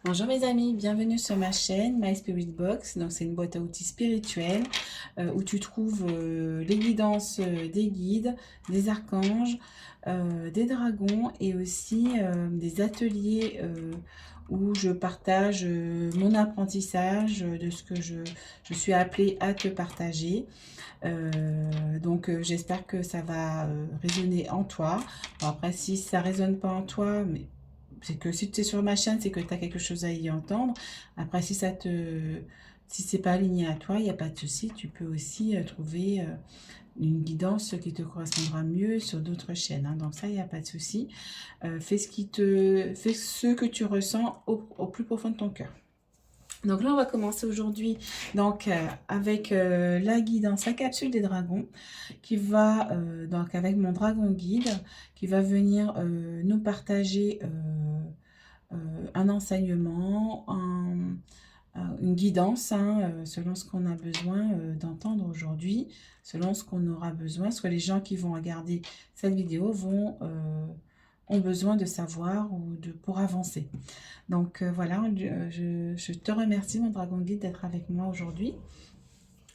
Bonjour mes amis, bienvenue sur ma chaîne My Spirit Box. Donc c'est une boîte à outils spirituelle où tu trouves les guidances des guides, des archanges, des dragons et aussi des ateliers où je partage mon apprentissage de ce que je suis appelée à te partager. J'espère que ça va résonner en toi. Bon, après si ça résonne pas en toi, mais c'est que si tu es sur ma chaîne, c'est que tu as quelque chose à y entendre. Après, si c'est pas aligné à toi, il n'y a pas de souci. Tu peux aussi trouver une guidance qui te correspondra mieux sur d'autres chaînes, hein. Donc ça, il n'y a pas de souci. Fais ce que tu ressens au plus profond de ton cœur. Donc là, on va commencer aujourd'hui avec la guidance, la capsule des dragons, qui va, donc avec mon dragon guide, qui va venir nous partager un enseignement, une guidance, hein, selon ce qu'on a besoin d'entendre aujourd'hui, selon ce qu'on aura besoin, ce que les gens qui vont regarder cette vidéo ont besoin de savoir ou pour avancer. Donc voilà, je te remercie mon dragon guide d'être avec moi aujourd'hui.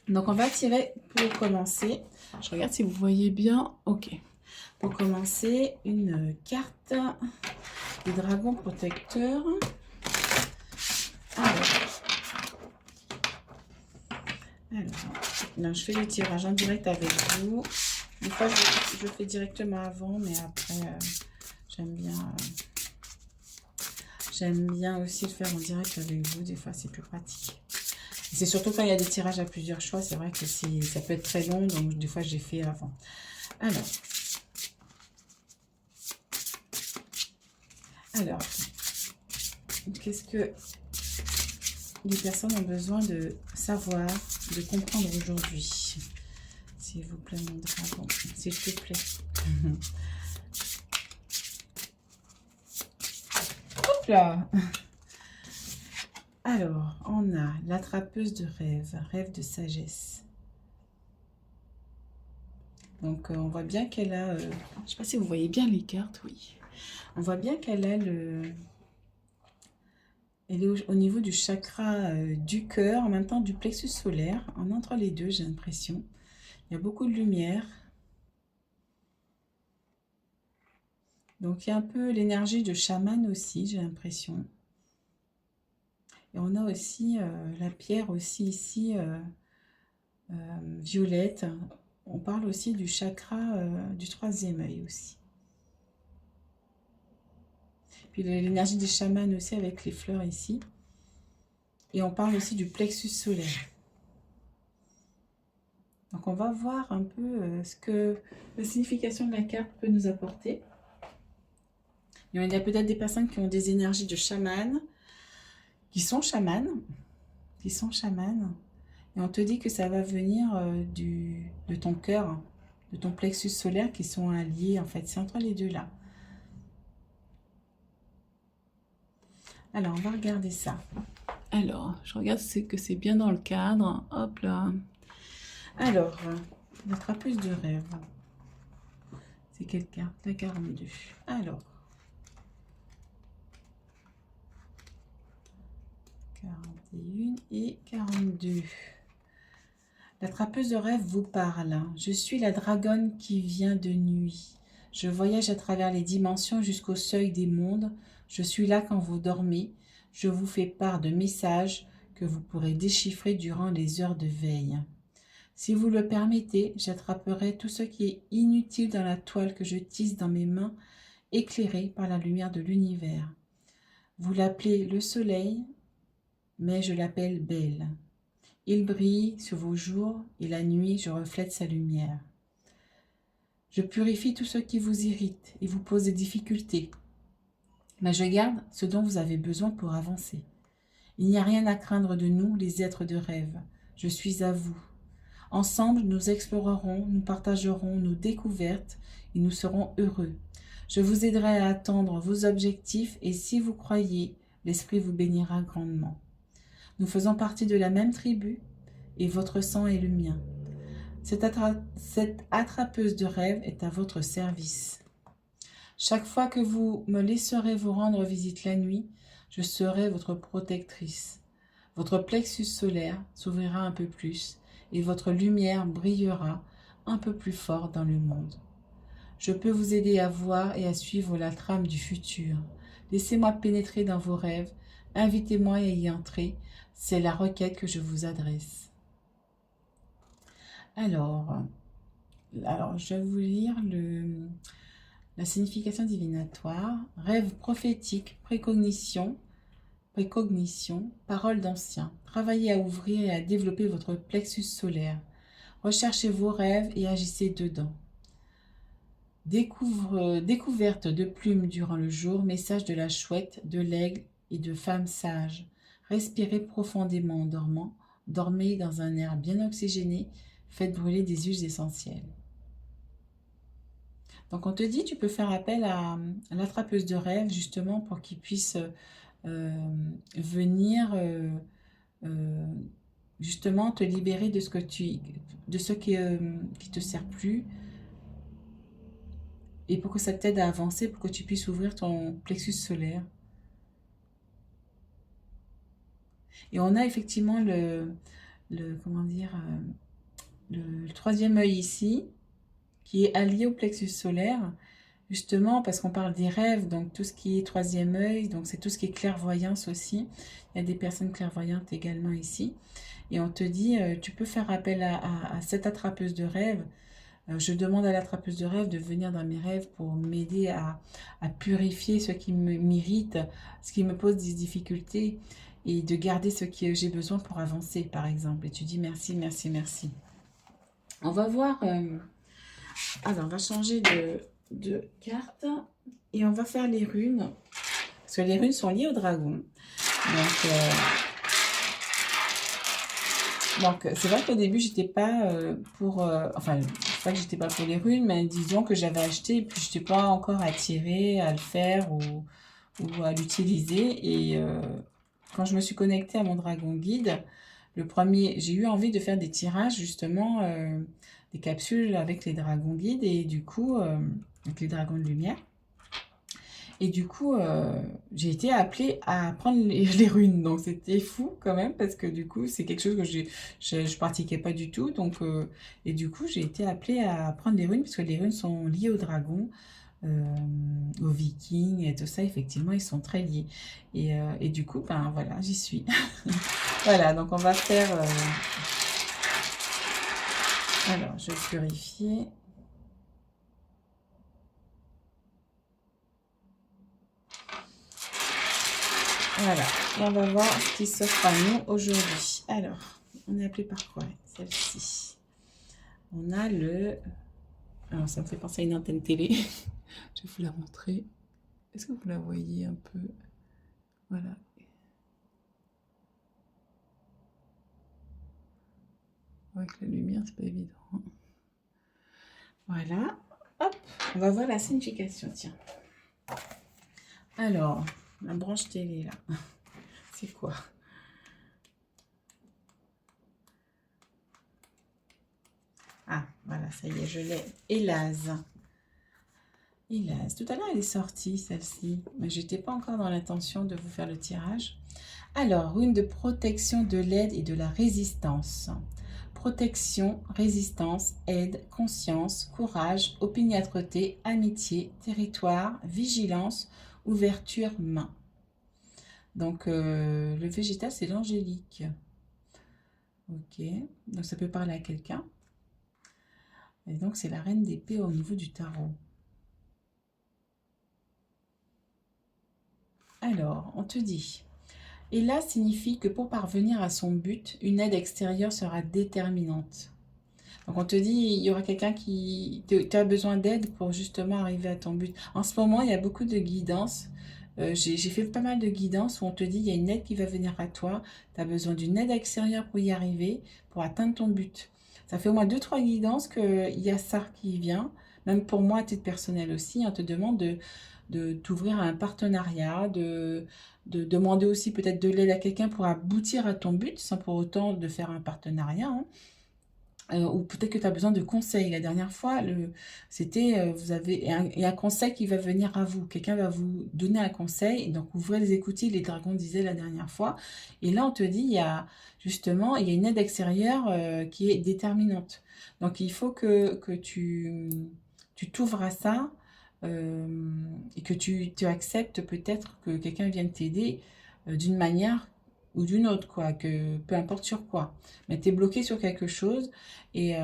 Donc on va tirer pour commencer. Je regarde si vous voyez bien. Ok. Pour commencer, une carte des dragons protecteurs. Alors, là, je fais le tirage en direct avec vous. Des fois, je fais directement avant, mais après, j'aime bien aussi le faire en direct avec vous. Des fois, c'est plus pratique. C'est surtout quand il y a des tirages à plusieurs choix. C'est vrai que ça peut être très long, donc des fois, j'ai fait avant. Alors, qu'est-ce que les personnes ont besoin de savoir, de comprendre aujourd'hui? S'il vous plaît, mon dragon, s'il te plaît. Hop là! Alors, on a l'attrapeuse de rêve, rêve de sagesse. Donc, on voit bien qu'elle a... je ne sais pas si vous voyez bien les cartes, oui. On voit bien qu'elle a le... Elle est au niveau du chakra du cœur, en même temps du plexus solaire. Entre les deux, j'ai l'impression. Il y a beaucoup de lumière. Donc, il y a un peu l'énergie de chaman aussi, j'ai l'impression. Et on a aussi la pierre aussi ici, violette. On parle aussi du chakra du troisième œil aussi. Puis l'énergie des chamans aussi avec les fleurs ici. Et on parle aussi du plexus solaire. Donc on va voir un peu ce que la signification de la carte peut nous apporter. Il y a peut-être des personnes qui ont des énergies de chaman, qui sont chamanes. Et on te dit que ça va venir de ton cœur, de ton plexus solaire qui sont alliés. En fait, c'est entre les deux là. Alors, on va regarder ça. Alors, je regarde que c'est bien dans le cadre. Hop là. Alors, l'attrapeuse de rêve. C'est quelle carte? La 42. Alors. 41 et 42. L'attrapeuse de rêve vous parle. Je suis la dragonne qui vient de nuit. Je voyage à travers les dimensions jusqu'au seuil des mondes. Je suis là quand vous dormez. Je vous fais part de messages que vous pourrez déchiffrer durant les heures de veille. Si vous le permettez, j'attraperai tout ce qui est inutile dans la toile que je tisse dans mes mains, éclairée par la lumière de l'univers. Vous l'appelez le soleil, mais je l'appelle Belle. Il brille sur vos jours et la nuit, je reflète sa lumière. Je purifie tout ce qui vous irrite et vous pose des difficultés. Mais je garde ce dont vous avez besoin pour avancer. Il n'y a rien à craindre de nous, les êtres de rêve. Je suis à vous. Ensemble, nous explorerons, nous partagerons nos découvertes et nous serons heureux. Je vous aiderai à atteindre vos objectifs et si vous croyez, l'Esprit vous bénira grandement. Nous faisons partie de la même tribu et votre sang est le mien. Cette attrapeuse de rêve est à votre service. Chaque fois que vous me laisserez vous rendre visite la nuit, Je serai votre protectrice. Votre plexus solaire s'ouvrira un peu plus et votre lumière brillera un peu plus fort dans le monde. Je peux vous aider à voir et à suivre la trame du futur. Laissez-moi pénétrer dans vos rêves. Invitez-moi à y entrer. C'est la requête que je vous adresse. Alors, je vais vous lire la signification divinatoire. Rêve prophétique, précognition, parole d'ancien. Travaillez à ouvrir et à développer votre plexus solaire. Recherchez vos rêves et agissez dedans. Découverte de plumes durant le jour, message de la chouette, de l'aigle et de femmes sages. Respirez profondément en dormant. Dormez dans un air bien oxygéné. Faites brûler des huiles essentielles. Donc on te dit, tu peux faire appel à l'attrapeuse de rêve justement pour qu'il puisse venir justement te libérer de ce qui te sert plus et pour que ça t'aide à avancer, pour que tu puisses ouvrir ton plexus solaire. Et on a effectivement le troisième œil ici qui est allié au plexus solaire. Justement, parce qu'on parle des rêves, donc tout ce qui est troisième œil, donc c'est tout ce qui est clairvoyance aussi. Il y a des personnes clairvoyantes également ici. Et on te dit, tu peux faire appel à cette attrapeuse de rêve. Je demande à l'attrapeuse de rêve de venir dans mes rêves pour m'aider à purifier ce qui m'irrite, ce qui me pose des difficultés, et de garder ce que j'ai besoin pour avancer, par exemple. Et tu dis merci, merci, merci. On va voir... alors, on va changer de carte et on va faire les runes parce que les runes sont liées au dragon. Donc c'est vrai qu'au début j'étais pas pour enfin c'est pas que j'étais pas pour les runes, mais disons que j'avais acheté et puis j'étais pas encore attirée à le faire ou à l'utiliser. Et quand je me suis connectée à mon dragon guide, j'ai eu envie de faire des tirages justement, des capsules avec les dragons guides et du coup avec les dragons de lumière. Et du coup, j'ai été appelée à apprendre les runes. Donc, c'était fou quand même parce que du coup, c'est quelque chose que je pratiquais pas du tout. Donc, et du coup, j'ai été appelée à apprendre les runes parce que les runes sont liées aux dragons, aux vikings et tout ça. Effectivement, ils sont très liés. Et du coup, ben voilà, j'y suis. Voilà, donc on va faire... alors, je vais purifier. Voilà, on va voir ce qui s'offre à nous aujourd'hui. Alors, on est appelé par quoi, celle-ci? On a le... Alors, ça me fait penser à une antenne télé. Je vais vous la montrer. Est-ce que vous la voyez un peu? Voilà. Avec la lumière, c'est pas évident. Voilà. Hop, on va voir la signification, tiens. Alors... la branche télé, là. C'est quoi? Ah, voilà, ça y est, je l'ai. Hélas. Hélas. Tout à l'heure, elle est sortie, celle-ci. Mais je n'étais pas encore dans l'intention de vous faire le tirage. Alors, rune de protection, de l'aide et de la résistance. Protection, résistance, aide, conscience, courage, opiniâtreté, amitié, territoire, vigilance, ouverture, main. Donc, le végétal, c'est l'angélique. Ok, donc ça peut parler à quelqu'un. Et donc, c'est la reine d'épée au niveau du tarot. Alors, on te dit... et là signifie que pour parvenir à son but, une aide extérieure sera déterminante. Donc, on te dit, il y aura quelqu'un qui... tu as besoin d'aide pour justement arriver à ton but. En ce moment, il y a beaucoup de guidance. J'ai fait pas mal de guidance où on te dit, il y a une aide qui va venir à toi. Tu as besoin d'une aide extérieure pour y arriver, pour atteindre ton but. Ça fait au moins 2-3 guidances qu'il y a ça qui vient. Même pour moi, à titre personnel aussi, on te demande de t'ouvrir à un partenariat, de demander aussi peut-être de l'aide à quelqu'un pour aboutir à ton but, sans pour autant de faire un partenariat. Hein. ou peut-être que tu as besoin de conseils. La dernière fois, c'était, vous avez et un conseil qui va venir à vous. Quelqu'un va vous donner un conseil, et donc ouvrez les écoutilles, les dragons disaient la dernière fois. Et là, on te dit, il y a justement, il y a une aide extérieure qui est déterminante. Donc, il faut que tu t'ouvres à ça et que tu acceptes peut-être que quelqu'un vienne t'aider d'une manière ou d'une autre, quoi, que peu importe sur quoi. Mais tu es bloqué sur quelque chose et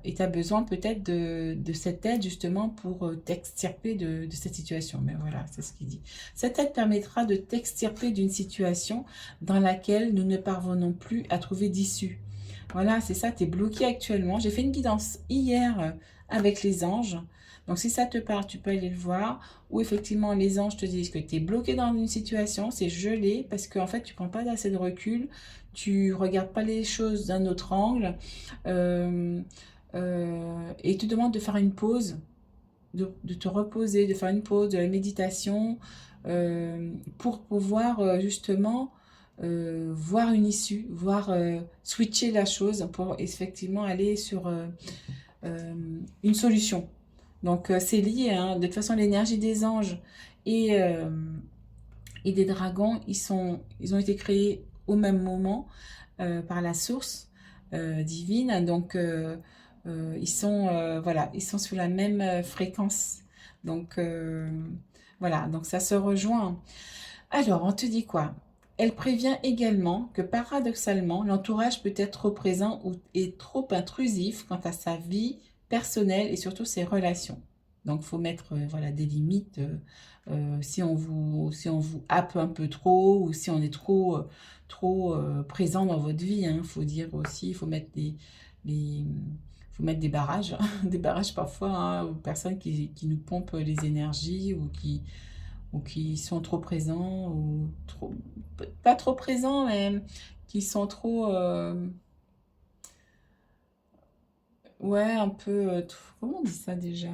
tu as besoin peut-être de cette aide justement pour t'extirper de cette situation. Mais voilà, c'est ce qu'il dit. Cette aide permettra de t'extirper d'une situation dans laquelle nous ne parvenons plus à trouver d'issue. Voilà, c'est ça, tu es bloqué actuellement. J'ai fait une guidance hier avec les anges. Donc, si ça te parle, tu peux aller le voir. Ou effectivement, les anges te disent que tu es bloqué dans une situation, c'est gelé, parce qu'en fait, tu ne prends pas assez de recul, tu ne regardes pas les choses d'un autre angle, euh, et ils te demandent de faire une pause, de te reposer, de faire une pause, de la méditation, pour pouvoir justement voir une issue, voir switcher la chose pour effectivement aller sur une solution. Donc c'est lié, hein. De toute façon l'énergie des anges et, euh, et des dragons, ils ont été créés au même moment par la source divine. Donc voilà, ils sont sur la même fréquence. Donc voilà, donc ça se rejoint. Alors, on te dit quoi? Elle prévient également que paradoxalement, l'entourage peut être trop présent ou est trop intrusif quant à sa vie personnelle et surtout ses relations. Donc, il faut mettre voilà, des limites si on vous happe un peu trop ou si on est trop présent dans votre vie. Il faut dire aussi, il faut mettre des, faut mettre des barrages, des barrages parfois aux personnes qui nous pompent les énergies ou qui sont trop présents, ou trop, pas trop présents, mais qui sont trop, ouais, un peu, comment on dit ça déjà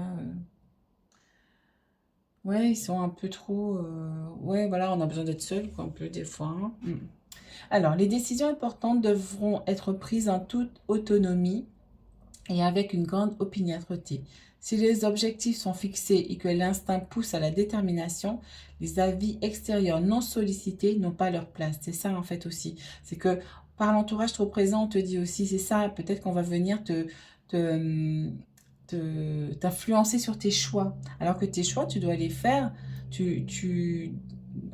ouais, ils sont un peu trop, ouais, voilà, on a besoin d'être seul, quoi, un peu, des fois, hein. Alors, les décisions importantes devront être prises en toute autonomie et avec une grande opiniâtreté. Si les objectifs sont fixés et que l'instinct pousse à la détermination, les avis extérieurs non sollicités n'ont pas leur place. C'est ça en fait aussi. C'est que par l'entourage trop présent, on te dit aussi, c'est ça, peut-être qu'on va venir t'influencer sur tes choix. Alors que tes choix, tu dois les faire,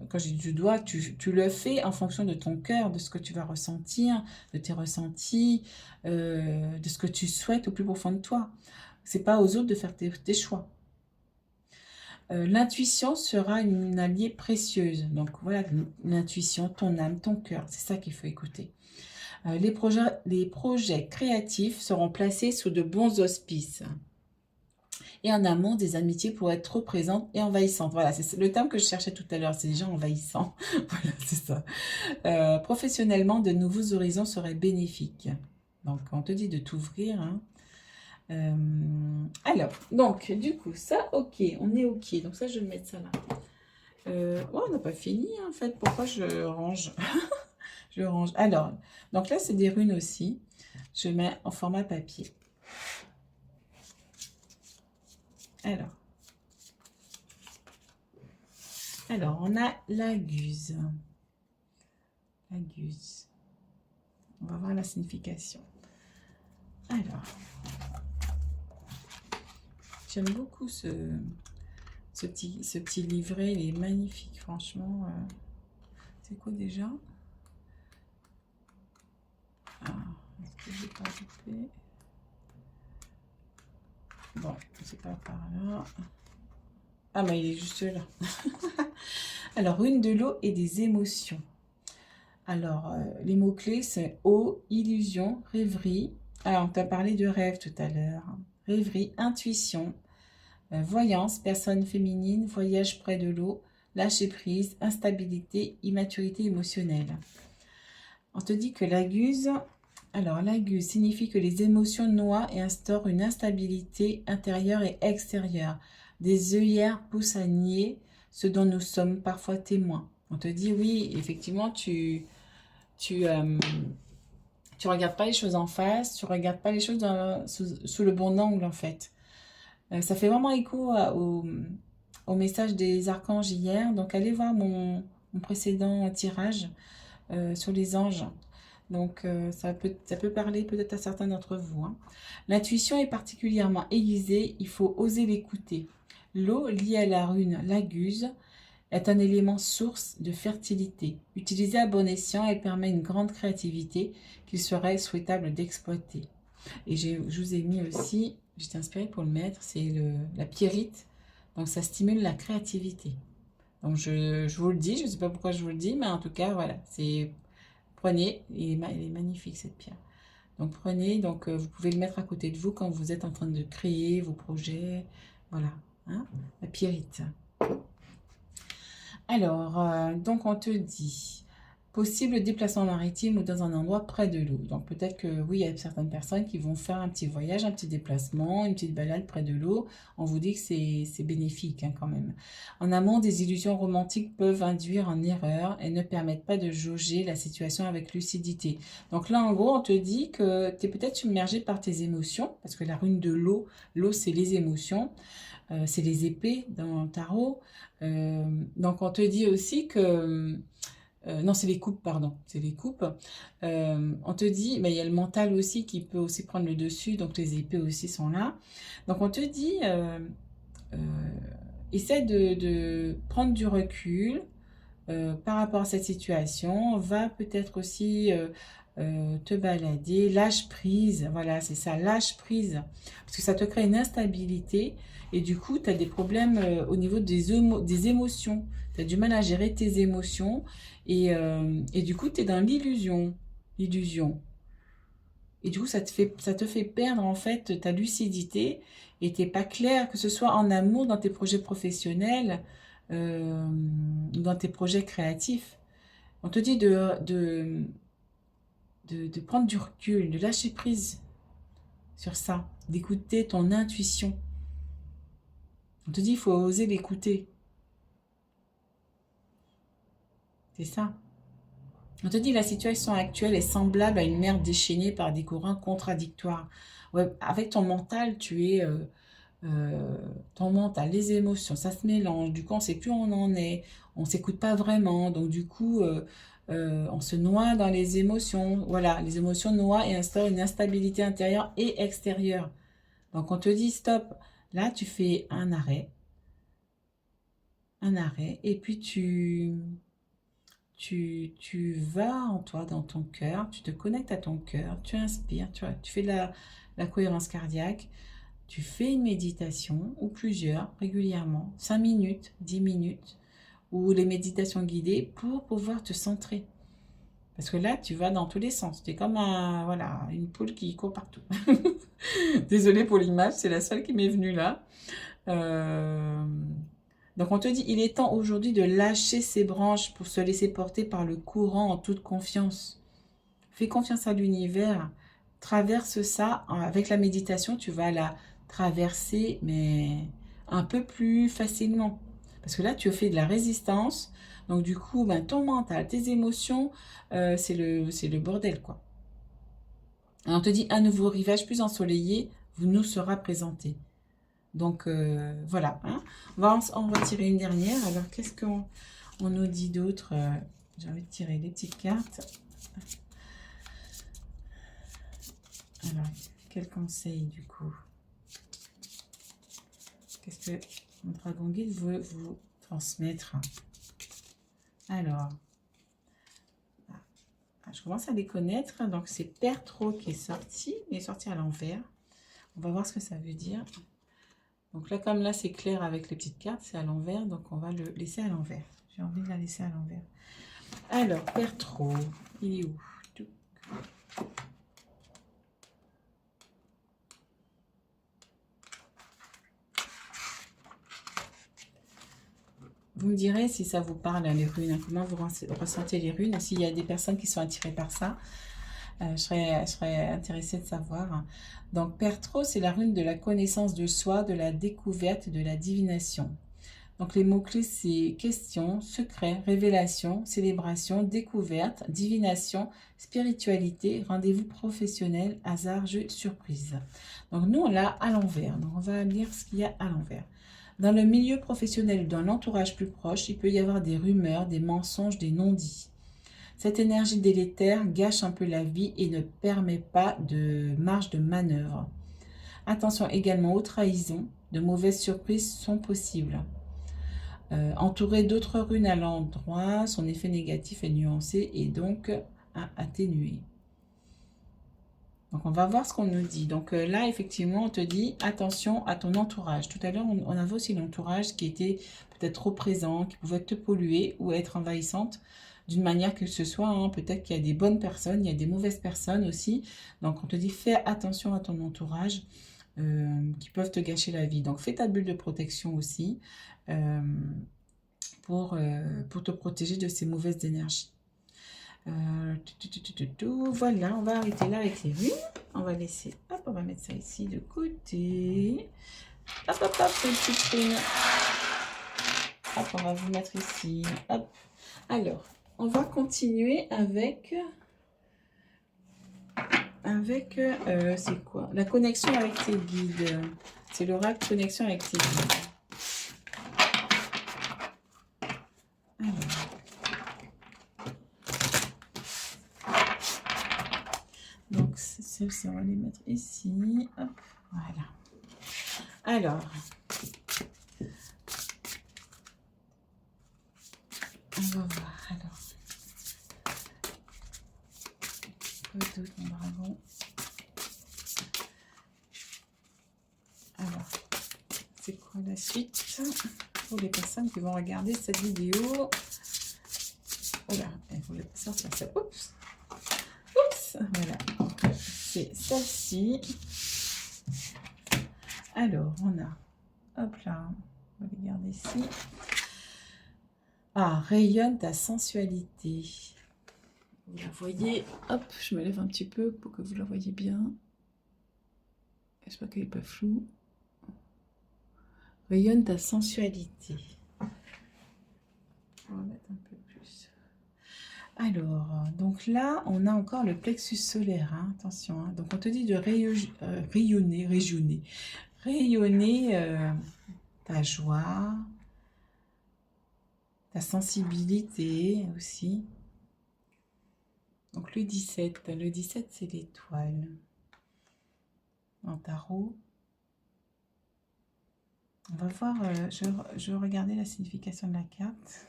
quand je dis tu dois, tu le fais en fonction de ton cœur, de ce que tu vas ressentir, de tes ressentis, de ce que tu souhaites au plus profond de toi. C'est pas aux autres de faire tes choix. L'intuition sera une alliée précieuse. Donc voilà, l'intuition, ton âme, ton cœur, c'est ça qu'il faut écouter. Les projets créatifs seront placés sous de bons auspices. Et en amont, des amitiés pourraient être trop présentes et envahissantes. Voilà, c'est le terme que je cherchais tout à l'heure, c'est déjà envahissant. Voilà, c'est ça. Professionnellement, de nouveaux horizons seraient bénéfiques. Donc, on te dit de t'ouvrir. Hein. Alors, donc, du coup, ça, ok, on est ok. Donc ça, je vais mettre ça là. Oh, on n'a pas fini, en fait. Pourquoi je range? Je range. Alors, donc là, c'est des runes aussi. Je mets en format papier. Alors, on a la guse. La guse. On va voir la signification. Alors, j'aime beaucoup ce petit livret. Il est magnifique, franchement. C'est quoi déjà? Ah, est-ce que je n'ai pas coupé? Bon, c'est pas par là. Ah, mais il est juste là. Alors, une de l'eau et des émotions. Alors, les mots-clés, c'est eau, illusion, rêverie. Alors, on t'a parlé de rêve tout à l'heure. Rêverie, intuition, voyance, personne féminine, voyage près de l'eau, lâcher prise, instabilité, immaturité émotionnelle. On te dit que la guse, alors la guse signifie que les émotions noient et instaurent une instabilité intérieure et extérieure. Des œillères poussent à nier ce dont nous sommes parfois témoins. On te dit oui, effectivement, tu Tu regardes pas les choses en face, tu regardes pas les choses sous le bon angle en fait. Ça fait vraiment écho au message des archanges hier. Donc allez voir mon précédent tirage sur les anges. Donc ça peut parler peut-être à certains d'entre vous, hein. L'intuition est particulièrement aiguisée, il faut oser l'écouter. L'eau liée à la rune Laguse est un élément source de fertilité. Utilisée à bon escient, elle permet une grande créativité qu'il serait souhaitable d'exploiter. Et je vous ai mis aussi, j'étais inspirée pour le mettre, c'est la pierrite. Donc ça stimule la créativité. Donc je vous le dis, je ne sais pas pourquoi je vous le dis, mais en tout cas, voilà, c'est prenez, elle est magnifique cette pierre. Donc prenez, donc vous pouvez le mettre à côté de vous quand vous êtes en train de créer vos projets. Voilà, hein, la pierrite. Alors, donc on te dit, possible déplacement maritime ou dans un endroit près de l'eau. Donc peut-être que oui, il y a certaines personnes qui vont faire un petit voyage, un petit déplacement, une petite balade près de l'eau. On vous dit que c'est bénéfique, hein, quand même. En amont, des illusions romantiques peuvent induire en erreur et ne permettent pas de jauger la situation avec lucidité. Donc là, en gros, on te dit que tu es peut-être submergé par tes émotions, parce que la rune de l'eau, c'est les émotions. C'est les épées dans le tarot. Donc on te dit aussi que... non, c'est les coupes, pardon. C'est les coupes. On te dit, mais il y a le mental aussi qui peut aussi prendre le dessus, donc les épées aussi sont là. Donc on te dit, essaie de prendre du recul par rapport à cette situation. Va peut-être aussi te balader. Lâche prise. Voilà, c'est ça, lâche prise. Parce que ça te crée une instabilité. Et du coup, tu as des problèmes au niveau des émotions. Tu as du mal à gérer tes émotions. Et du coup, tu es dans l'illusion. L'illusion. Et du coup, ça te fait perdre en fait ta lucidité. Et tu n'es pas clair, que ce soit en amour, dans tes projets professionnels, dans tes projets créatifs. On te dit de prendre du recul, de lâcher prise sur ça, d'écouter ton intuition. On te dit, il faut oser l'écouter. C'est ça. On te dit, la situation actuelle est semblable à une mer déchaînée par des courants contradictoires. Ouais, avec ton mental, ton mental, les émotions, ça se mélange. Du coup, on ne sait plus où on en est. On ne s'écoute pas vraiment. Donc, du coup, on se noie dans les émotions. Voilà, les émotions noient et instaurent une instabilité intérieure et extérieure. Donc, on te dit, stop. Là, tu fais un arrêt. Un arrêt. Et puis, tu vas en toi, dans ton cœur. Tu te connectes à ton cœur. Tu inspires. Tu fais la cohérence cardiaque. Tu fais une méditation ou plusieurs régulièrement, 5 minutes, 10 minutes, ou les méditations guidées pour pouvoir te centrer. Parce que là, tu vas dans tous les sens. Tu es comme voilà, une poule qui court partout. Désolée pour l'image, c'est la seule qui m'est venue là. Donc on te dit, il est temps aujourd'hui de lâcher ses branches pour se laisser porter par le courant en toute confiance. Fais confiance à l'univers. Traverse ça. Avec la méditation, tu vas la traverser, mais un peu plus facilement. Parce que là, tu fais de la résistance. Donc du coup, ben, ton mental, tes émotions, c'est le bordel, quoi. Alors, on te dit, un nouveau rivage plus ensoleillé nous sera présenté. Donc voilà, hein. On va en retirer une dernière. Alors, qu'est-ce qu'on nous dit d'autre? J'ai envie de tirer les petites cartes. Alors, quel conseil du coup? Qu'est-ce que mon dragon guide veut vous transmettre? Alors, je commence à les connaître. Donc, c'est Pertro qui est sorti. Il est sorti à l'envers. On va voir ce que ça veut dire. Donc là, comme là, c'est clair avec les petites cartes, c'est à l'envers. Donc, on va le laisser à l'envers. J'ai envie de la laisser à l'envers. Alors, Pertro, il est où? Vous me direz si ça vous parle, les runes, hein, comment vous ressentez les runes, s'il y a des personnes qui sont attirées par ça. Je serais intéressée de savoir. Donc, Pertro, c'est la rune de la connaissance de soi, de la découverte, de la divination. Donc les mots-clés, c'est question, secret, révélation, célébration, découverte, divination, spiritualité, rendez-vous professionnel, hasard, jeu, surprise. Donc nous, on l'a à l'envers. Donc on va lire ce qu'il y a à l'envers. Dans le milieu professionnel ou dans l'entourage plus proche, il peut y avoir des rumeurs, des mensonges, des non-dits. Cette énergie délétère gâche un peu la vie et ne permet pas de marge de manœuvre. Attention également aux trahisons, de mauvaises surprises sont possibles. Entourer d'autres runes à l'endroit, son effet négatif est nuancé et donc à atténuer. Donc on va voir ce qu'on nous dit. Donc là, effectivement, on te dit attention à ton entourage. Tout à l'heure, on avait aussi l'entourage qui était peut-être trop présent, qui pouvait te polluer ou être envahissante d'une manière que ce soit. Hein. Peut-être qu'il y a des bonnes personnes, il y a des mauvaises personnes aussi. Donc on te dit fais attention à ton entourage qui peuvent te gâcher la vie. Donc fais ta bulle de protection aussi pour te protéger de ces mauvaises énergies. Voilà, on va arrêter là avec les runes. On va laisser, hop, on va mettre ça ici de côté. Hop, hop, hop, une petite rune. Hop, on va vous mettre ici. Hop. Alors, on va continuer avec c'est quoi? La connexion avec tes guides. C'est l'oracle connexion avec tes guides. Donc, celle-ci, on va les mettre ici. Hop, voilà. Alors, on va voir. Alors, peu d'autres, mon dragon. Alors, c'est quoi la suite pour les personnes qui vont regarder cette vidéo? Voilà, il faut sortir ça. Oups! Oups! Voilà. C'est celle-ci. Alors, on a, hop là, on va les garder ici. Ah, rayonne ta sensualité. Vous la voyez, hop, je me lève un petit peu pour que vous la voyez bien. J'espère qu'elle n'est pas floue. Rayonne ta sensualité. On va mettre un peu plus. Alors, donc là, on a encore le plexus solaire, hein, attention. Hein. Donc, on te dit de rayonner ta joie, ta sensibilité aussi. Donc, le 17, c'est l'étoile. En tarot. On va voir, je vais regarder la signification de la carte.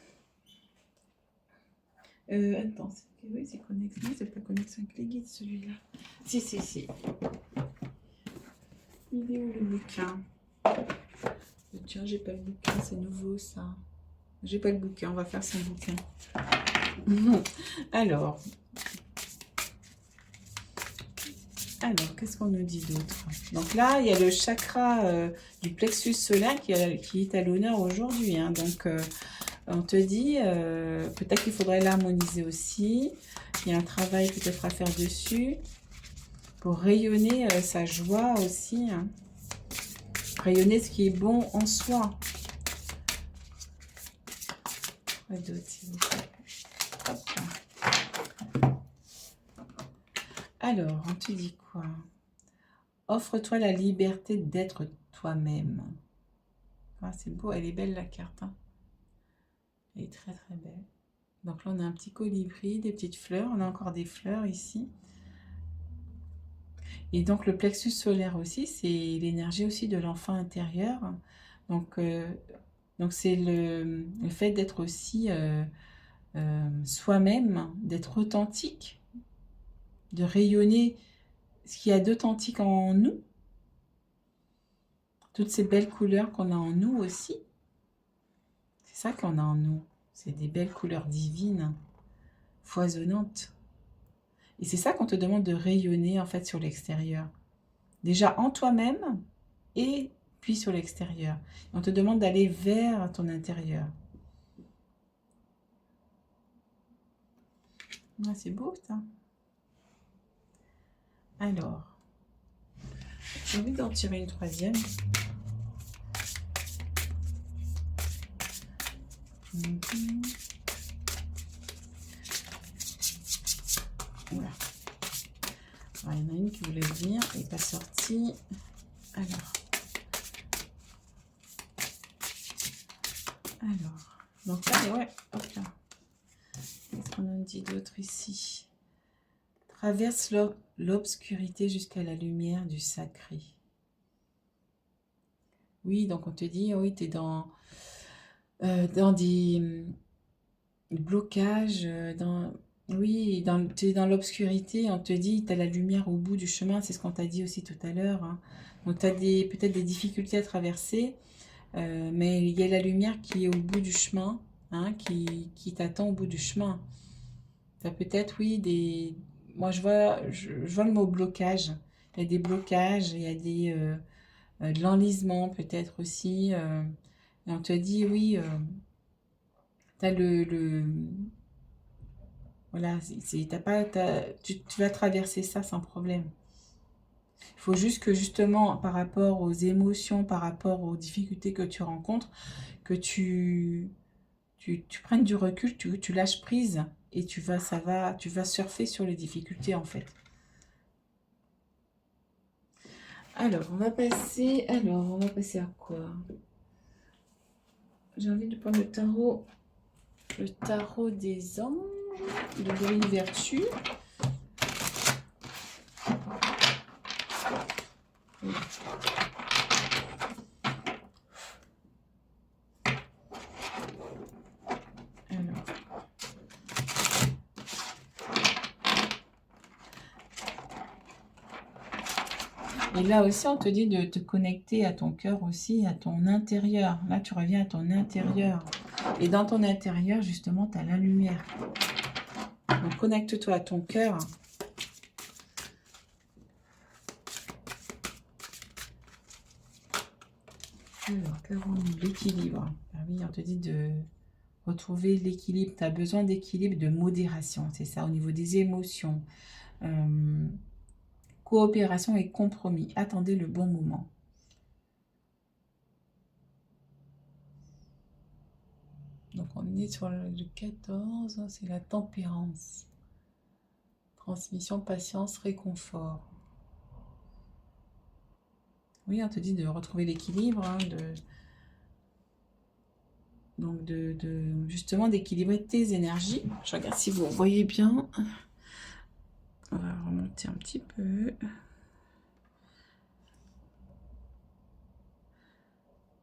Attends, c'est connexion, c'est pas connexion avec les guides celui-là. Si. Il est où le bouquin? Tiens, j'ai pas le bouquin, c'est nouveau ça. J'ai pas le bouquin, on va faire son bouquin. Alors, qu'est-ce qu'on nous dit d'autre? Donc là, il y a le chakra du plexus solaire qui est à l'honneur aujourd'hui. Hein. Donc, on te dit, peut-être qu'il faudrait l'harmoniser aussi. Il y a un travail peut-être à faire dessus pour rayonner sa joie aussi. Hein. Rayonner ce qui est bon en soi. Quoi d'autre, s'il vous plaît? Alors, on te dit quoi? Offre-toi la liberté d'être toi-même. Ah, c'est beau, elle est belle la carte. Hein. Elle est très très belle. Donc là, on a un petit colibri, des petites fleurs. On a encore des fleurs ici. Et donc, le plexus solaire aussi, c'est l'énergie aussi de l'enfant intérieur. Donc c'est le fait d'être aussi soi-même, d'être authentique, de rayonner ce qu'il y a d'authentique en nous. Toutes ces belles couleurs qu'on a en nous aussi. C'est ça qu'on a en nous. C'est des belles couleurs divines, foisonnantes. Et c'est ça qu'on te demande de rayonner en fait sur l'extérieur. Déjà en toi-même et puis sur l'extérieur. On te demande d'aller vers ton intérieur. Ah, c'est beau ça. Alors, j'ai envie d'en tirer une troisième. Mhm. Oula. Alors, il y en a une qui voulait venir, elle n'est pas sortie. Alors. Donc là, ouais, hop là. Qu'est-ce qu'on en dit d'autre ici? Traverse l'obscurité jusqu'à la lumière du sacré. Oui, donc on te dit, oui, tu es dans des blocages, oui, tu es dans l'obscurité, on te dit, tu as la lumière au bout du chemin, c'est ce qu'on t'a dit aussi tout à l'heure. Hein. Donc tu as peut-être des difficultés à traverser, mais il y a la lumière qui est au bout du chemin, hein, qui t'attend au bout du chemin. Tu as peut-être, oui, des... Moi, je vois le mot blocage. Il y a des blocages, il y a de l'enlisement peut-être aussi. Et on te dit, oui, tu as voilà, t'as pas, tu vas traverser ça sans problème. Il faut juste que justement, par rapport aux émotions, par rapport aux difficultés que tu rencontres, que tu prennes du recul, tu lâches prise et tu vas surfer sur les difficultés en fait. Alors, on va passer à quoi? J'ai envie de prendre le tarot des anges, de Dorine Vertu. Alors. Et là aussi, on te dit de te connecter à ton cœur aussi, à ton intérieur. Là, tu reviens à ton intérieur. Et dans ton intérieur, justement, tu as la lumière. Donc, connecte-toi à ton cœur. Alors, l'équilibre. Ah oui, on te dit de retrouver l'équilibre. Tu as besoin d'équilibre, de modération. C'est ça, au niveau des émotions. Coopération et compromis. Attendez le bon moment. Donc, on est sur le 14, c'est la tempérance. Transmission, patience, réconfort. Oui, on te dit de retrouver l'équilibre, hein, donc justement d'équilibrer tes énergies. Je regarde si vous voyez bien. On va remonter un petit peu.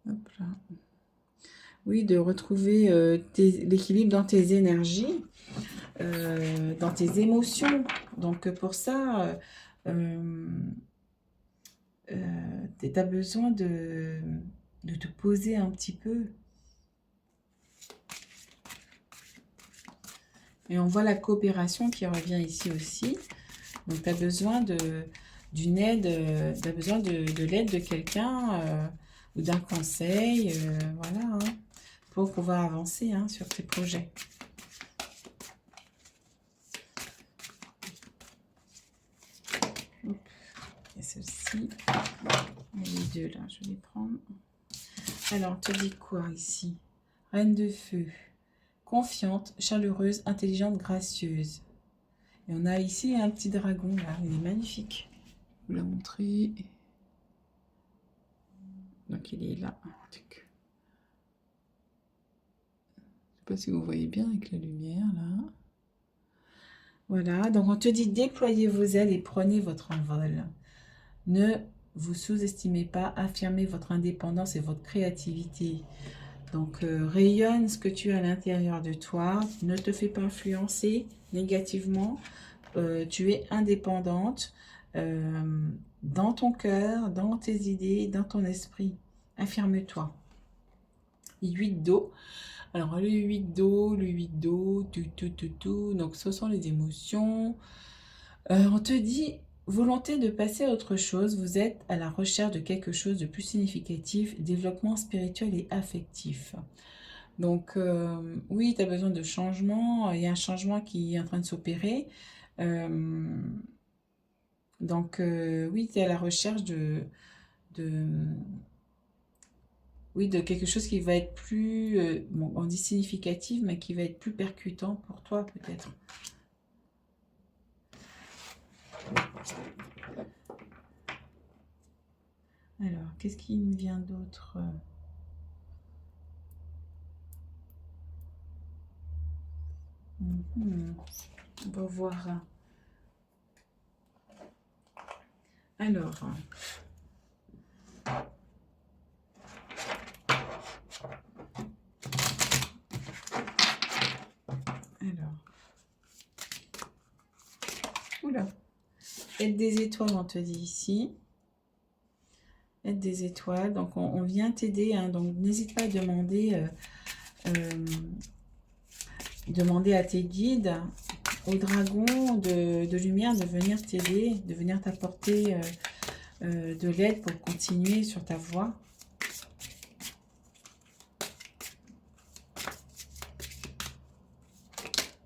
Hop là. Oui, de retrouver l'équilibre dans tes énergies, dans tes émotions. Donc pour ça, tu as besoin de te poser un petit peu. Et on voit la coopération qui revient ici aussi. Donc, tu as besoin d'une aide, tu as besoin de l'aide de quelqu'un ou d'un conseil, voilà, hein, pour pouvoir avancer hein, sur tes projets. Hop. Et ceci, les deux là, je vais les prendre. Alors, on te dit quoi ici? Reine de feu, confiante, chaleureuse, intelligente, gracieuse. Et on a ici un petit dragon là, il est magnifique. Je vous la montrer. Donc il est là. Je ne sais pas si vous voyez bien avec la lumière là. Voilà, donc on te dit déployez vos ailes et prenez votre envol. Ne vous sous-estimez pas, affirmez votre indépendance et votre créativité. Donc rayonne ce que tu as à l'intérieur de toi, ne te fais pas influencer négativement. Tu es indépendante dans ton cœur, dans tes idées, dans ton esprit. Affirme-toi. 8 d'eau. Alors, le 8 d'eau, tout. Donc, ce sont les émotions. On te dit, volonté de passer à autre chose. Vous êtes à la recherche de quelque chose de plus significatif, développement spirituel et affectif. Donc, oui, tu as besoin de changement. Il y a un changement qui est en train de s'opérer. Donc, oui, tu es à la recherche de oui, de quelque chose qui va être plus, bon, on dit significatif, mais qui va être plus percutant pour toi, peut-être. Alors, qu'est-ce qui me vient d'autre? On va voir. Alors, oula, aide des étoiles, on te dit ici. Aide des étoiles, donc on vient t'aider, hein, donc n'hésite pas à demander à tes guides, aux dragons de lumière de venir t'aider, de venir t'apporter de l'aide pour continuer sur ta voie.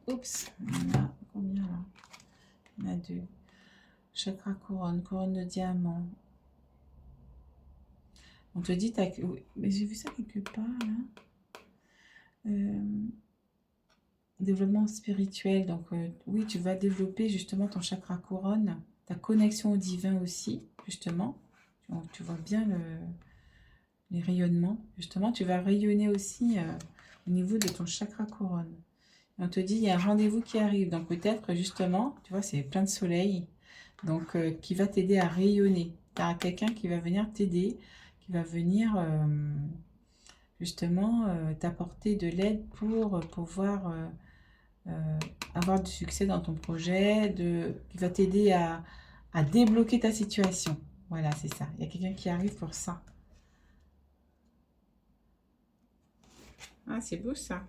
Oups, il y en a combien là? Il y en a 2. Chakra couronne, couronne de diamant. On te dit, mais j'ai vu ça quelque part là. Développement spirituel, donc oui, tu vas développer justement ton chakra couronne, ta connexion au divin aussi, justement. Donc, tu vois bien les rayonnements. Justement, tu vas rayonner aussi au niveau de ton chakra couronne. Et on te dit, il y a un rendez-vous qui arrive, donc peut-être justement, tu vois, c'est plein de soleil, donc qui va t'aider à rayonner. Tu as quelqu'un qui va venir t'aider, qui va venir justement t'apporter de l'aide pour pouvoir avoir du succès dans ton projet, qui va t'aider à débloquer ta situation. Voilà, c'est ça. Il y a quelqu'un qui arrive pour ça. Ah, c'est beau ça.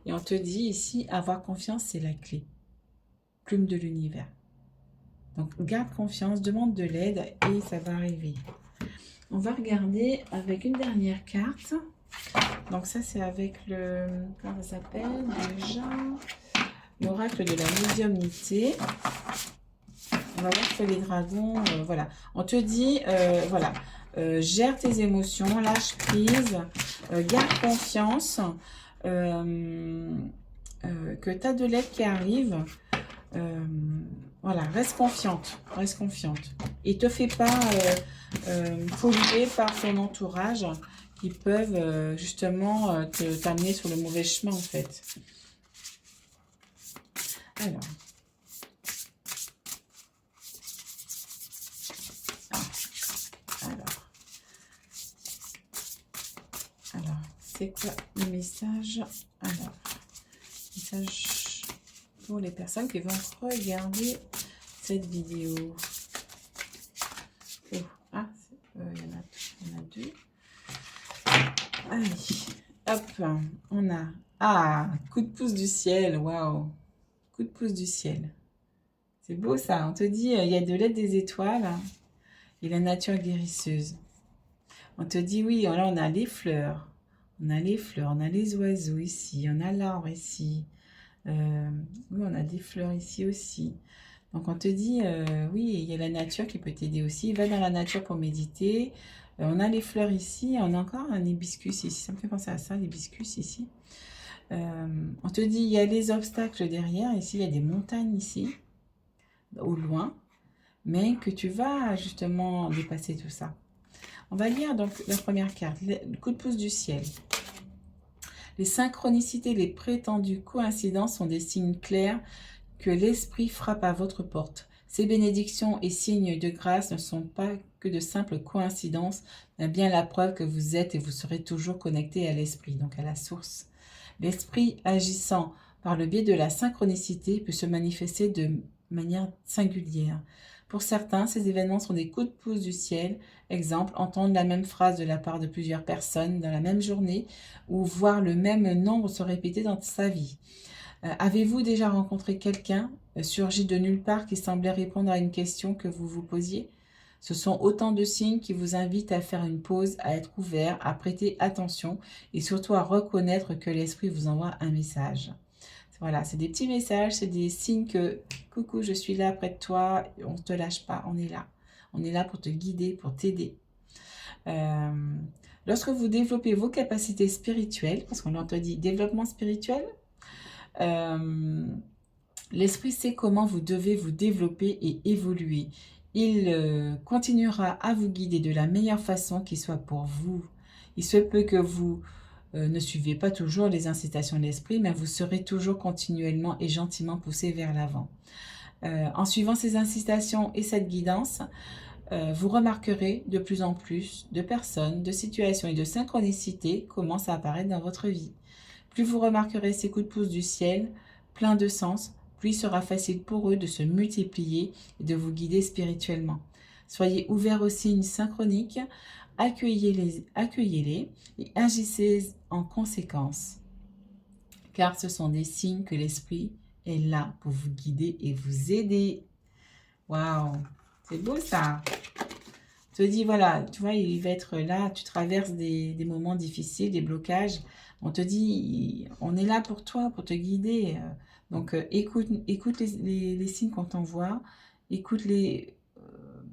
Et on te dit ici, avoir confiance, c'est la clé. Plume de l'univers. Donc, garde confiance, demande de l'aide et ça va arriver. On va regarder avec une dernière carte. Donc ça, c'est avec le... Comment ça s'appelle déjà? L'oracle de la médiumnité. On va voir que les dragons... voilà. On te dit, voilà, gère tes émotions, lâche prise, garde confiance, que tu as de l'aide qui arrive. Voilà, reste confiante, reste confiante. Et te fais pas polluer par ton entourage qui peuvent justement t'amener sur le mauvais chemin en fait. Alors, c'est quoi le message? Alors, message pour les personnes qui vont regarder cette vidéo. Oh, ah, il y en a 2. Allez, hop, on a... Ah, coup de pouce du ciel, waouh. Coup de pouce du ciel. C'est beau ça, on te dit, il y a de l'aide des étoiles et la nature guérisseuse. On te dit, oui, là on a les fleurs. On a les fleurs, on a les oiseaux ici, on a l'arbre ici. Oui, on a des fleurs ici aussi. Donc on te dit, oui, il y a la nature qui peut t'aider aussi. Va dans la nature pour méditer. On a les fleurs ici, on a encore un hibiscus ici. Ça me fait penser à ça, l'hibiscus ici. On te dit, il y a les obstacles derrière. Ici, il y a des montagnes ici, au loin. Mais que tu vas justement dépasser tout ça. On va lire donc la première carte, le coup de pouce du ciel. Les synchronicités, les prétendues coïncidences sont des signes clairs que l'esprit frappe à votre porte. Ces bénédictions et signes de grâce ne sont pas que de simples coïncidences, mais bien la preuve que vous êtes et vous serez toujours connecté à l'esprit, donc à la source. L'esprit agissant par le biais de la synchronicité peut se manifester de manière singulière. Pour certains, ces événements sont des coups de pouce du ciel. Exemple, entendre la même phrase de la part de plusieurs personnes dans la même journée ou voir le même nombre se répéter dans sa vie. Avez-vous déjà rencontré quelqu'un surgi de nulle part qui semblait répondre à une question que vous vous posiez? Ce sont autant de signes qui vous invitent à faire une pause, à être ouvert, à prêter attention et surtout à reconnaître que l'esprit vous envoie un message. Voilà, c'est des petits messages, c'est des signes que « Coucou, je suis là près de toi, on ne te lâche pas, on est là. On est là pour te guider, pour t'aider. Lorsque vous développez vos capacités spirituelles, parce qu'on te dit développement spirituel, l'esprit sait comment vous devez vous développer et évoluer. Il continuera à vous guider de la meilleure façon qui soit pour vous. Il se peut que vous ne suivez pas toujours les incitations de l'esprit, mais vous serez toujours continuellement et gentiment poussé vers l'avant. En suivant ces incitations et cette guidance, vous remarquerez de plus en plus de personnes, de situations et de synchronicités commencent à apparaître dans votre vie. Plus vous remarquerez ces coups de pouce du ciel, pleins de sens, plus il sera facile pour eux de se multiplier et de vous guider spirituellement. Soyez ouverts aux signes synchroniques, accueillez-les et agissez en conséquence. Car ce sont des signes que l'esprit est là pour vous guider et vous aider. Waouh, c'est beau ça. Te dit, voilà, tu vois, il va être là, tu traverses des moments difficiles, des blocages. On te dit, on est là pour toi, pour te guider. Donc, écoute les signes qu'on t'envoie.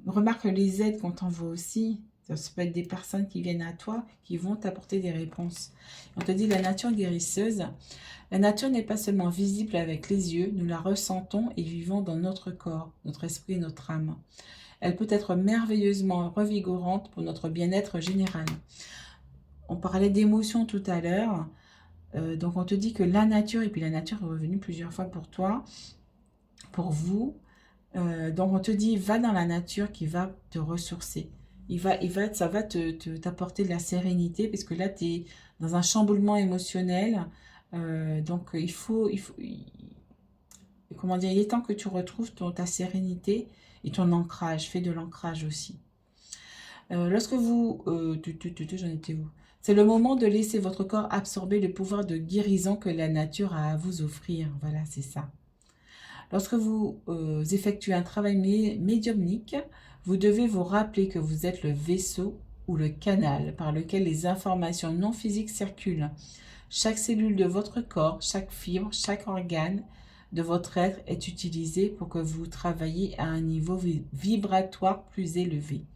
Remarque les aides qu'on t'envoie aussi. Ça peut être des personnes qui viennent à toi, qui vont t'apporter des réponses. On te dit, la nature guérisseuse. La nature n'est pas seulement visible avec les yeux, nous la ressentons et vivons dans notre corps, notre esprit et notre âme. Elle peut être merveilleusement revigorante pour notre bien-être général. On parlait d'émotions tout à l'heure. Donc on te dit que la nature, et puis la nature est revenue plusieurs fois pour toi, pour vous. Donc on te dit, va dans la nature qui va te ressourcer. Ça va t'apporter de la sérénité, parce que là, tu es dans un chamboulement émotionnel. Donc comment dire, il est temps que tu retrouves ta sérénité et ton ancrage. Fais de l'ancrage aussi. Lorsque vous... j'en étais où? C'est le moment de laisser votre corps absorber le pouvoir de guérison que la nature a à vous offrir. Voilà, c'est ça. Lorsque vous effectuez un travail médiumnique, vous devez vous rappeler que vous êtes le vaisseau ou le canal par lequel les informations non physiques circulent. Chaque cellule de votre corps, chaque fibre, chaque organe de votre être est utilisé pour que vous travailliez à un niveau vibratoire plus élevé.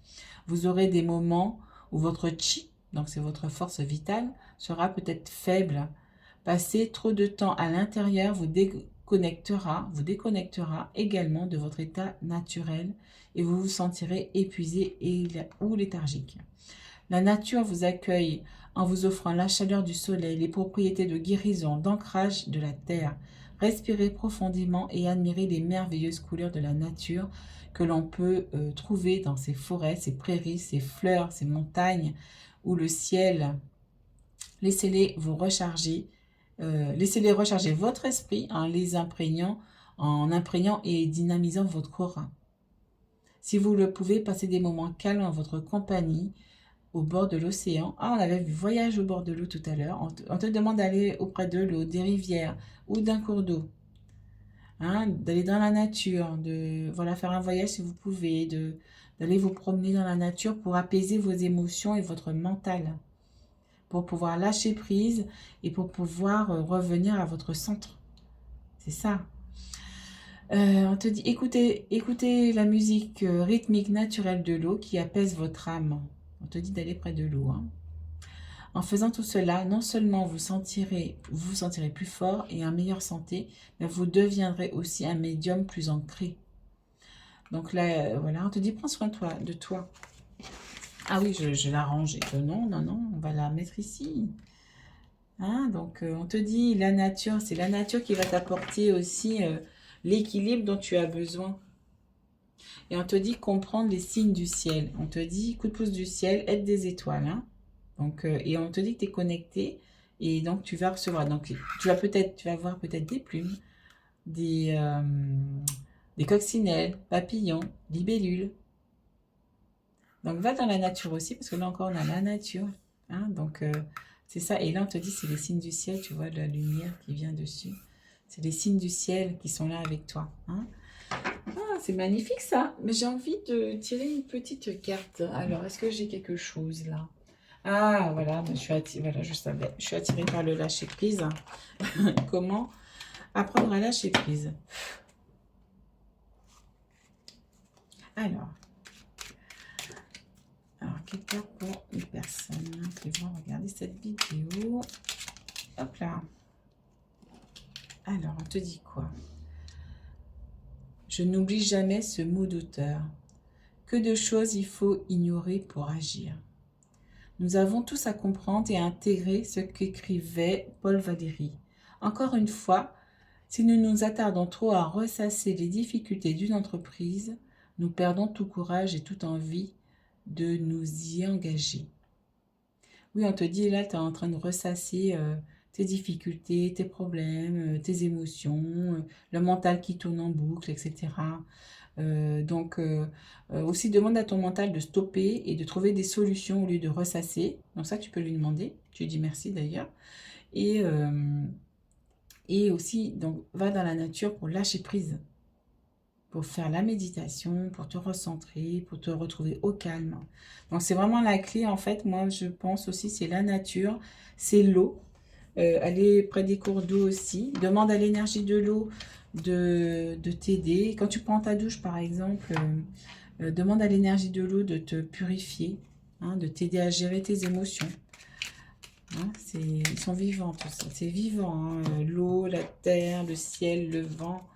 Vous aurez des moments où votre chi, donc c'est votre force vitale, sera peut-être faible. Passer trop de temps à l'intérieur vous déconnectera également de votre état naturel et vous vous sentirez épuisé ou léthargique. La nature vous accueille en vous offrant la chaleur du soleil, les propriétés de guérison, d'ancrage de la terre. Respirez profondément et admirez les merveilleuses couleurs de la nature que l'on peut trouver dans ces forêts, ces prairies, ces fleurs, ces montagnes ou le ciel. Laissez-les recharger votre esprit en imprégnant et dynamisant votre aura. Si vous le pouvez, passez des moments calmes en votre compagnie au bord de l'océan. Ah, on avait vu voyage au bord de l'eau tout à l'heure. On te demande d'aller auprès de l'eau, des rivières ou d'un cours d'eau. Hein, d'aller dans la nature, de faire un voyage si vous pouvez, d'aller vous promener dans la nature pour apaiser vos émotions et votre mental, pour pouvoir lâcher prise et pour pouvoir revenir à votre centre. C'est ça. On te dit, écoutez la musique rythmique naturelle de l'eau qui apaise votre âme. On te dit d'aller près de l'eau. Hein. En faisant tout cela, non seulement vous vous sentirez plus fort et en meilleure santé, mais vous deviendrez aussi un médium plus ancré. Donc là, voilà, on te dit, prends soin de toi. Ah oui, je l'ai rangée. Non, on va la mettre ici. Hein, donc, on te dit, la nature, c'est la nature qui va t'apporter aussi l'équilibre dont tu as besoin. Et on te dit comprendre les signes du ciel. On te dit, coup de pouce du ciel, aide des étoiles. Hein. Donc, et on te dit que tu es connecté et donc tu vas recevoir. Donc, tu vas voir peut-être des plumes, des coccinelles, papillons, libellules. Donc, va dans la nature aussi, parce que là encore, on a la nature. Hein, donc, c'est ça. Et là, on te dit, c'est les signes du ciel, tu vois, la lumière qui vient dessus. C'est les signes du ciel qui sont là avec toi. Hein. Ah, c'est magnifique ça. Mais j'ai envie de tirer une petite carte. Alors, est-ce que j'ai quelque chose là? Ah, voilà, je suis attirée, voilà, je savais. Je suis attirée par le lâcher-prise. Comment apprendre à lâcher prise? Alors, quelle carte pour une personne qui vont regarder cette vidéo. Hop là. Alors, on te dit quoi? Je n'oublie jamais ce mot d'auteur. Que de choses il faut ignorer pour agir. Nous avons tous à comprendre et à intégrer ce qu'écrivait Paul Valéry. Encore une fois, si nous nous attardons trop à ressasser les difficultés d'une entreprise, nous perdons tout courage et toute envie de nous y engager. Oui, on te dit là, tu es en train de ressasser tes difficultés, tes problèmes, tes émotions, le mental qui tourne en boucle, etc. Aussi demande à ton mental de stopper et de trouver des solutions au lieu de ressasser. Donc ça, tu peux lui demander. Tu lui dis merci d'ailleurs. Et aussi, donc, va dans la nature pour lâcher prise, pour faire la méditation, pour te recentrer, pour te retrouver au calme. Donc c'est vraiment la clé, en fait. Moi, je pense aussi, c'est la nature, c'est l'eau. Aller près des cours d'eau aussi. Demande à l'énergie de l'eau de t'aider. Quand tu prends ta douche, par exemple, demande à l'énergie de l'eau de te purifier, hein, de t'aider à gérer tes émotions. Hein, ils sont vivants, tout ça. C'est vivant, hein, l'eau, la terre, le ciel, le vent.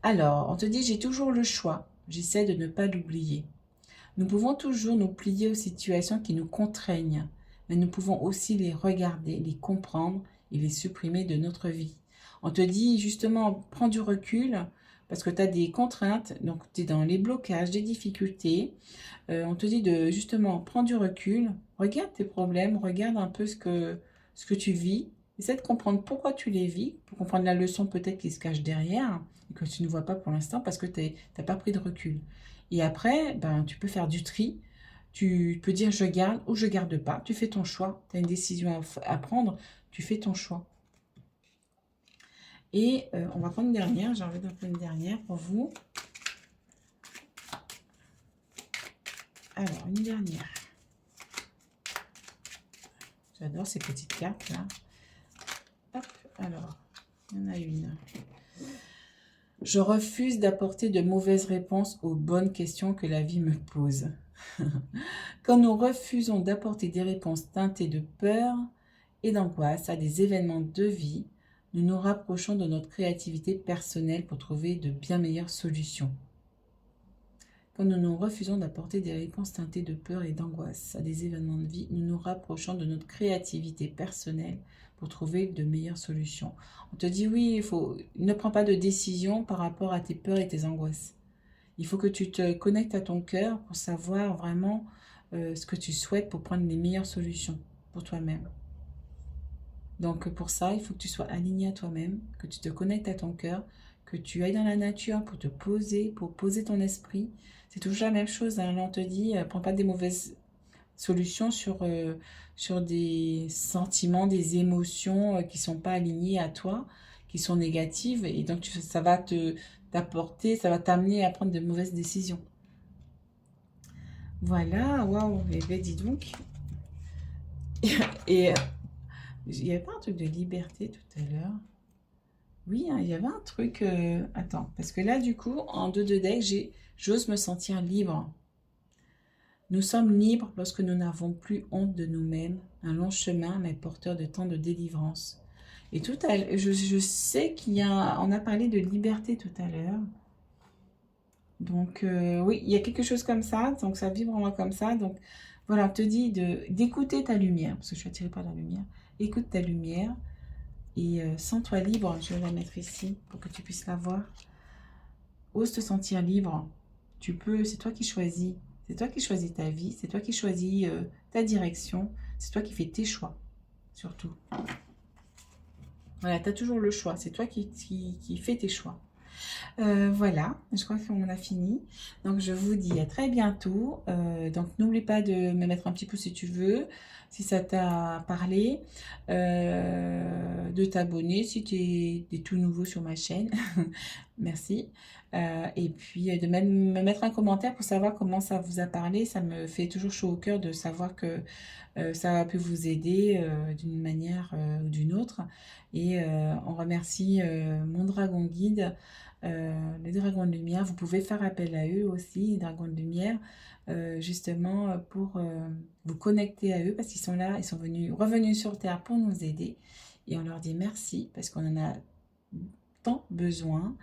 Alors, on te dit, j'ai toujours le choix. J'essaie de ne pas l'oublier. Nous pouvons toujours nous plier aux situations qui nous contraignent, mais nous pouvons aussi les regarder, les comprendre et les supprimer de notre vie. On te dit justement, prends du recul parce que tu as des contraintes, donc tu es dans les blocages, des difficultés. On te dit de justement prendre du recul, regarde tes problèmes, regarde un peu ce que tu vis, essaie de comprendre pourquoi tu les vis, pour comprendre la leçon peut-être qui se cache derrière et que tu ne vois pas pour l'instant parce que tu n'as pas pris de recul. Et après, ben, tu peux faire du tri. Tu peux dire je garde ou je garde pas. Tu fais ton choix. Tu as une décision à prendre. Tu fais ton choix. Et on va prendre une dernière. J'ai envie d'en prendre une dernière pour vous. Alors, une dernière. J'adore ces petites cartes là. Hop, alors, il y en a une. Je refuse d'apporter de mauvaises réponses aux bonnes questions que la vie me pose. Quand nous refusons d'apporter des réponses teintées de peur et d'angoisse à des événements de vie, nous nous rapprochons de notre créativité personnelle pour trouver de bien meilleures solutions. Quand nous nous refusons d'apporter des réponses teintées de peur et d'angoisse à des événements de vie, nous nous rapprochons de notre créativité personnelle pour trouver de meilleures solutions. On te dit oui, ne prends pas de décision par rapport à tes peurs et tes angoisses. Il faut que tu te connectes à ton cœur pour savoir vraiment ce que tu souhaites pour prendre les meilleures solutions pour toi-même. Donc pour ça, il faut que tu sois aligné à toi-même, que tu te connectes à ton cœur, que tu ailles dans la nature pour te poser, pour poser ton esprit. C'est toujours la même chose, hein. Là on te dit, prends pas des mauvaises solutions sur des sentiments, des émotions qui sont pas alignées à toi, qui sont négatives. Et donc ça va t'apporter, ça va t'amener à prendre de mauvaises décisions. Voilà, waouh, eh bien dis donc. Et il n'y avait pas un truc de liberté tout à l'heure? Oui, hein, il y avait un truc... attends, parce que là, du coup, en 2 de deck, j'ose me sentir libre. Nous sommes libres lorsque nous n'avons plus honte de nous-mêmes. Un long chemin, mais porteur de tant de délivrance. Et tout à l'heure, je sais qu'on a parlé de liberté tout à l'heure. Donc, oui, il y a quelque chose comme ça. Donc, ça vibre en moi comme ça. Donc, voilà, on te dit d'écouter ta lumière. Parce que je suis attirée par la lumière. Écoute ta lumière. Et sens-toi libre. Je vais la mettre ici pour que tu puisses la voir. Ose te sentir libre. Tu peux, c'est toi qui choisis. C'est toi qui choisis ta vie. C'est toi qui choisis ta direction. C'est toi qui fais tes choix. Surtout. Voilà, tu as toujours le choix. C'est toi qui fais tes choix. Voilà, je crois qu'on a fini. Donc, je vous dis à très bientôt. Donc, n'oublie pas de me mettre un petit pouce si tu veux, si ça t'a parlé, de t'abonner si tu es tout nouveau sur ma chaîne. Merci. Et puis, de me mettre un commentaire pour savoir comment ça vous a parlé. Ça me fait toujours chaud au cœur de savoir que ça a pu vous aider d'une manière ou d'une autre. Et on remercie mon dragon guide les dragons de lumière, vous pouvez faire appel à eux aussi, les dragons de lumière, justement pour vous connecter à eux, parce qu'ils sont là, ils sont revenus sur Terre pour nous aider. Et on leur dit merci, parce qu'on en a tant besoin.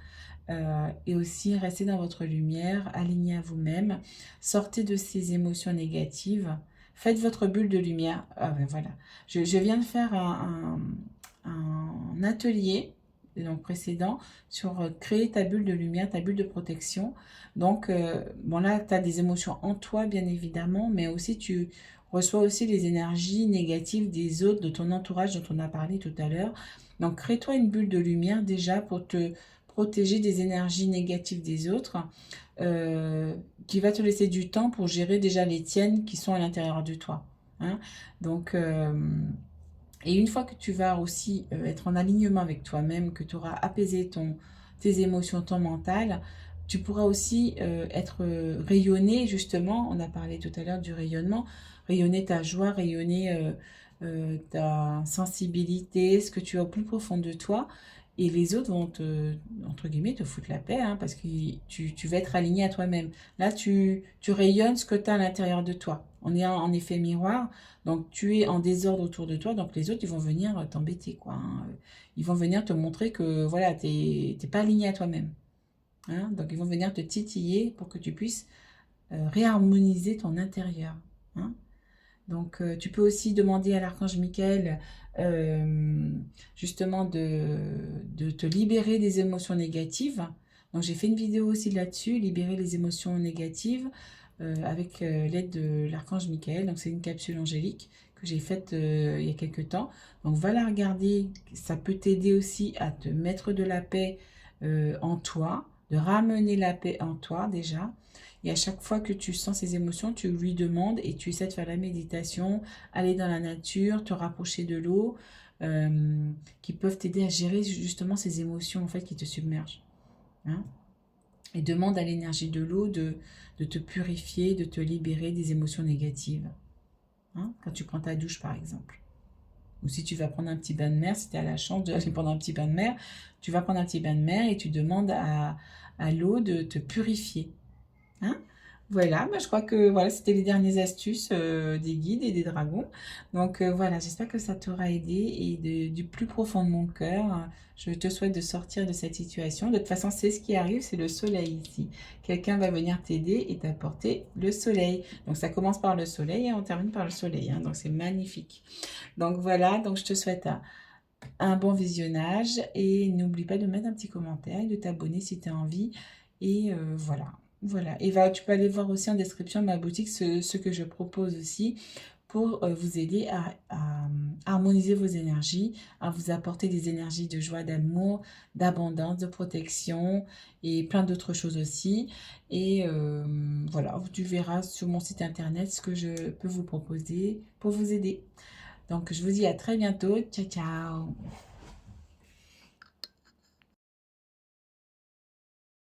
Et aussi, restez dans votre lumière, alignez à vous-même, sortez de ces émotions négatives, faites votre bulle de lumière. Ah ben voilà, je viens de faire un atelier donc précédent sur créer ta bulle de lumière, ta bulle de protection. Donc, bon là, tu as des émotions en toi, bien évidemment, mais aussi tu reçois aussi les énergies négatives des autres, de ton entourage dont on a parlé tout à l'heure. Donc, crée-toi une bulle de lumière déjà pour te protéger des énergies négatives des autres, qui va te laisser du temps pour gérer déjà les tiennes qui sont à l'intérieur de toi. Hein. Donc, et une fois que tu vas aussi être en alignement avec toi-même, que tu auras apaisé tes émotions, ton mental, tu pourras aussi être rayonné, justement, on a parlé tout à l'heure du rayonnement, rayonner ta joie, rayonner ta sensibilité, ce que tu as au plus profond de toi, et les autres vont entre guillemets, te foutre la paix, hein, parce que tu vas être aligné à toi-même. Là, tu rayonnes ce que tu as à l'intérieur de toi. On est en effet miroir, donc tu es en désordre autour de toi, donc les autres, ils vont venir t'embêter, quoi. Hein. Ils vont venir te montrer que, voilà, t'es pas aligné à toi-même. Hein. Donc, ils vont venir te titiller pour que tu puisses réharmoniser ton intérieur. Hein. Donc, tu peux aussi demander à l'archange Michael justement de te libérer des émotions négatives. Donc, j'ai fait une vidéo aussi là-dessus, libérer les émotions négatives avec l'aide de l'archange Michael. Donc, c'est une capsule angélique que j'ai faite il y a quelques temps. Donc, va la regarder. Ça peut t'aider aussi à te mettre de la paix en toi, de ramener la paix en toi déjà. Et à chaque fois que tu sens ces émotions, tu lui demandes et tu essaies de faire la méditation, aller dans la nature, te rapprocher de l'eau, qui peuvent t'aider à gérer justement ces émotions en fait qui te submergent. Hein. Et demande à l'énergie de l'eau de te purifier, de te libérer des émotions négatives. Hein, quand tu prends ta douche par exemple. Ou si tu vas prendre un petit bain de mer, si tu as la chance d'aller prendre un petit bain de mer, tu vas prendre un petit bain de mer et tu demandes à l'eau de te purifier. Hein. Voilà, je crois que voilà, c'était les dernières astuces des guides et des dragons. Donc voilà, j'espère que ça t'aura aidé et du plus profond de mon cœur, je te souhaite de sortir de cette situation. De toute façon, c'est ce qui arrive, c'est le soleil ici. Quelqu'un va venir t'aider et t'apporter le soleil. Donc ça commence par le soleil et on termine par le soleil. Hein, donc c'est magnifique. Donc voilà, donc je te souhaite un bon visionnage et n'oublie pas de mettre un petit commentaire et de t'abonner si tu as envie. Et voilà. Voilà, et tu peux aller voir aussi en description de ma boutique ce que je propose aussi pour vous aider à harmoniser vos énergies, à vous apporter des énergies de joie, d'amour, d'abondance, de protection et plein d'autres choses aussi. Et voilà, tu verras sur mon site internet ce que je peux vous proposer pour vous aider. Donc, je vous dis à très bientôt. Ciao, ciao!